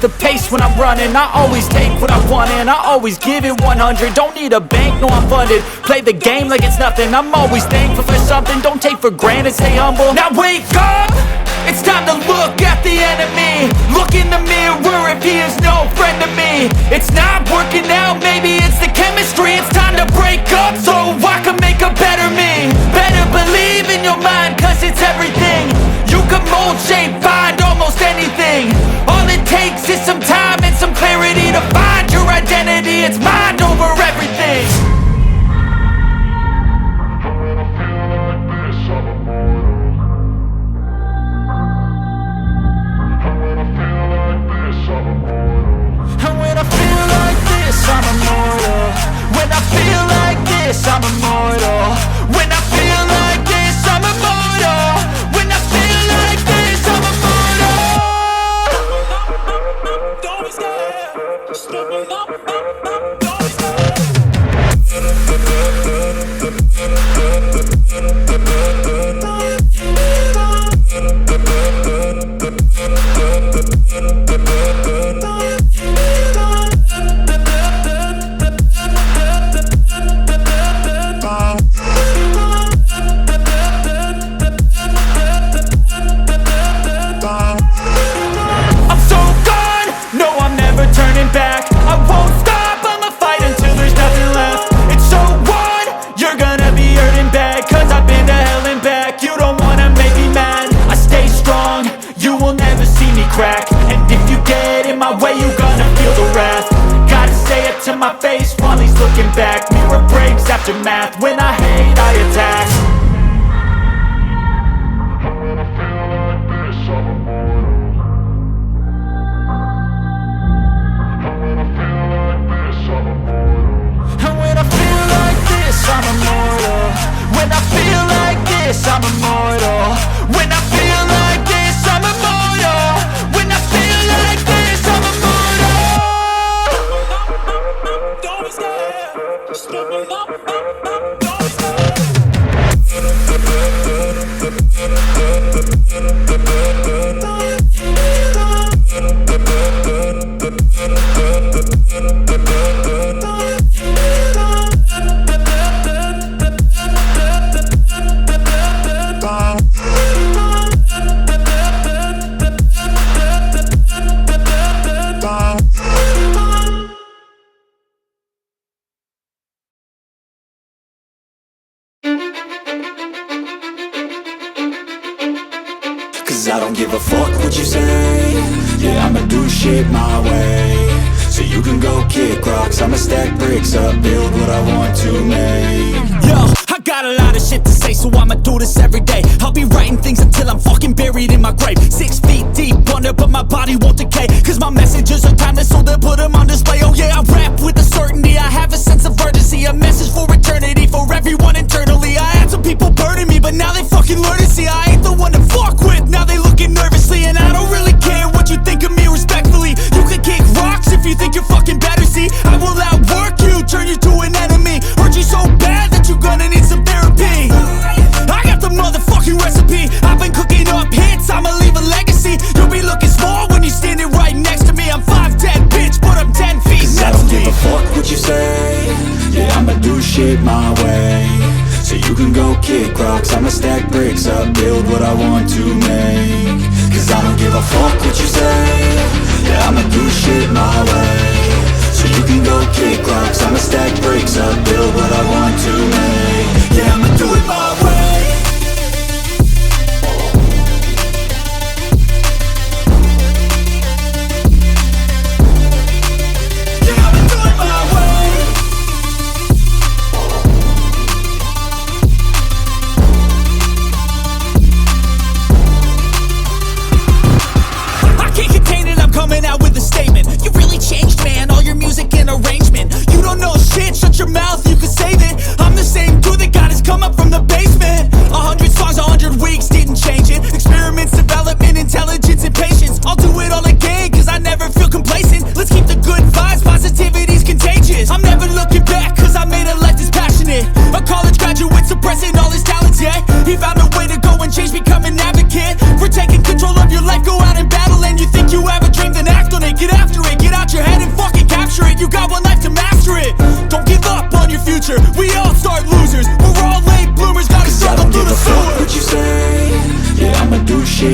the pace when I'm running. I always take what I want and I always give it 100. Don't need a bank, no I'm funded. Play the game like it's nothing. I'm always thankful for something. Don't take for granted, stay humble. Now wake up! It's time to look at the enemy. Look in the mirror if he is no friend to me. It's not working out, maybe it's the chemistry. It's time to break up so I can make a better me. Better believe in your mind, cause it's everything. You can mold, shape, find almost anything. All it takes is some time and some clarity to find your identity. It's mind over everything. I'm immortal. When I feel like this, I'm immortal. When I feel like this, I'm immortal. When I feel like this, I'm immortal. Don't be scared. Just step it up. Don't be scared. To my face while he's looking back. Mirror breaks after math. When I hate, I attack. When I feel like this, I'm immortal. When I feel like this, I'm immortal. When I feel like this, I'm immortal. When I feel like this, I'm immortal. When I feel like this, I'm immortal. When I feel like this, I'm immortal. Don't be scared. Just step it up. Don't be scared. Cause I don't give a fuck what you say. Yeah, I'ma do shit my way. So you can go kick rocks, I'ma stack bricks up, build what I want to make. Yo, I got a lot of shit to say, so I'ma do this every day. I'll be writing things until I'm fucking buried in my grave. 6 feet deep under, but my body won't decay. Cause my messages are timeless, so they'll put them on display. Oh yeah, I rap with a certainty, I have a sense of urgency. A message for eternity, for everyone internally. I had some people burning me, but now they fucking learn to see I ain't the one to fuck with. Now they looking nervously, and I don't really care what you think of me respectfully. You can kick rocks if you think you're fucking better, see. I will outwork you, turn you to an enemy. Hurt you so bad that you're gonna need some therapy. I got the motherfucking recipe. I've been cooking up hits, I'ma leave a legacy. You'll be looking small when you're standing right next to me. I'm 5'10", bitch, but I'm 10 feet next to me. Cause I don't give a fuck what you say. Yeah, I'ma do shit my way. So you can go kick rocks, I'ma stack bricks up, build what I want to make. Cause I don't give a fuck what you say. Yeah, I'ma do shit my way. So you can go kick rocks, I'ma stack bricks up, build what I want to make. Yeah, I'ma do it my way. Yeah, I'ma do it my way. I can't contain it, I'm coming out with a statement. You really changed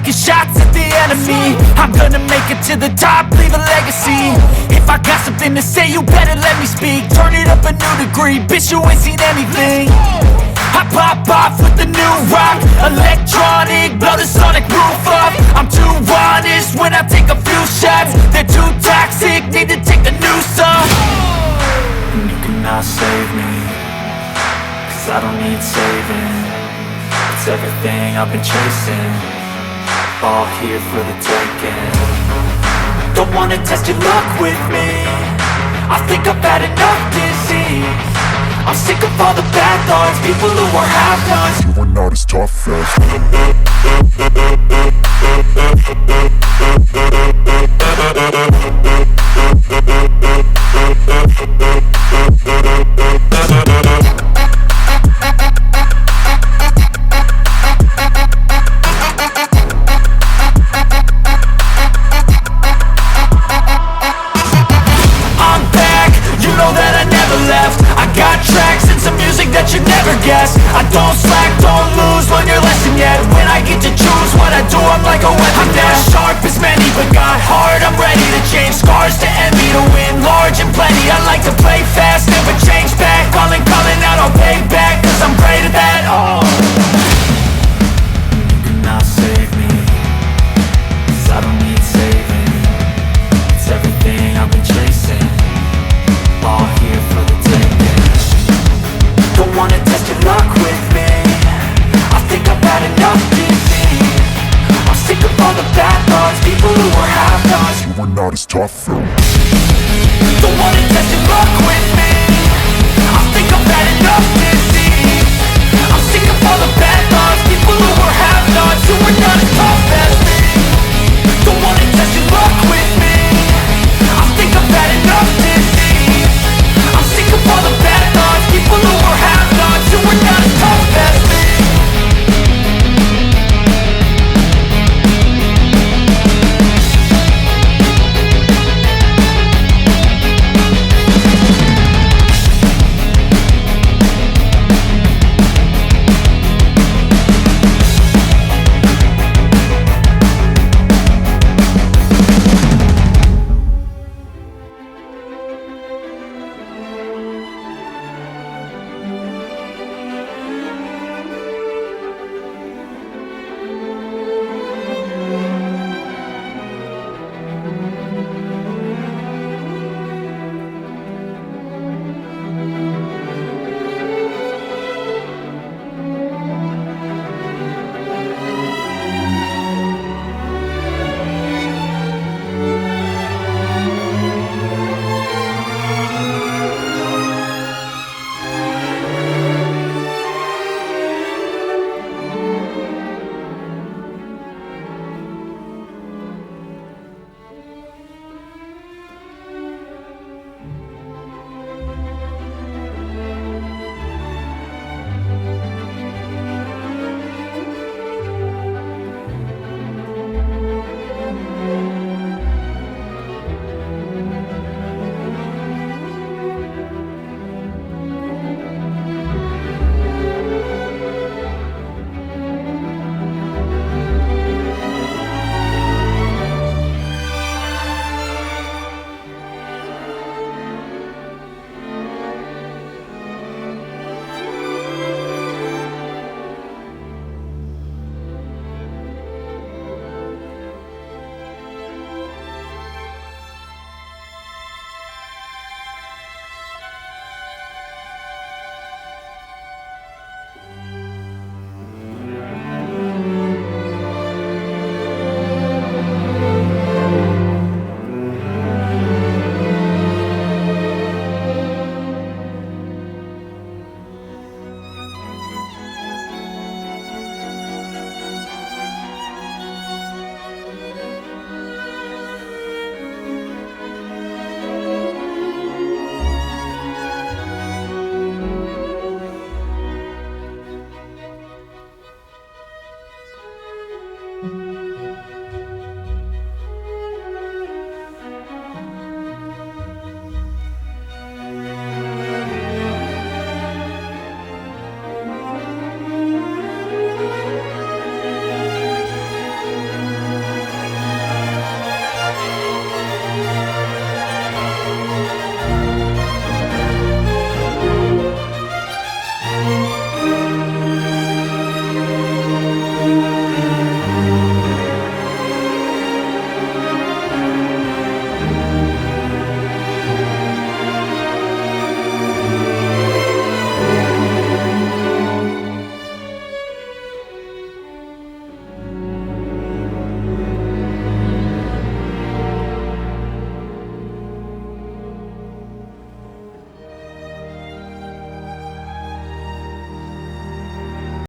taking shots at the enemy. I'm gonna make it to the top, leave a legacy. If I got something to say, you better let me speak. Turn it up a new degree, bitch, you ain't seen anything. I pop off with the new rock, electronic, blow the sonic roof up. I'm too honest when I take a few shots. They're too toxic, need to take the noose off. And you cannot save me, cause I don't need saving. It's everything I've been chasing, all here for the taking. Don't wanna test your luck with me, I think I've had enough disease. I'm sick of all the bad thoughts, people who are half-nots. You are not as tough as I'm back, you know that I never left. I got tracks and some music that you never guess. I don't slack, don't lose, learn your lesson yet. When I get to choose what I do, I'm like a weapon. I'm not sharp as many, but got heart, I'm ready to change. Scars to envy, to win large and plenty. I like to play fast, never change back. Calling out, I'll pay back, cause I'm great at that. Oh, you cannot save me, cause I don't need saving. It's everything I've been chasing, all here for the taking. Don't wanna test your luck with me, I think I've had enough disease. I'm sick of all the bad thoughts, people who are half-nots. you are not as tough as Don't wanna test your luck with me, I think I've had enough disease. I'm sick of all the bad thoughts, people who are half-nots, who are not as tough as me.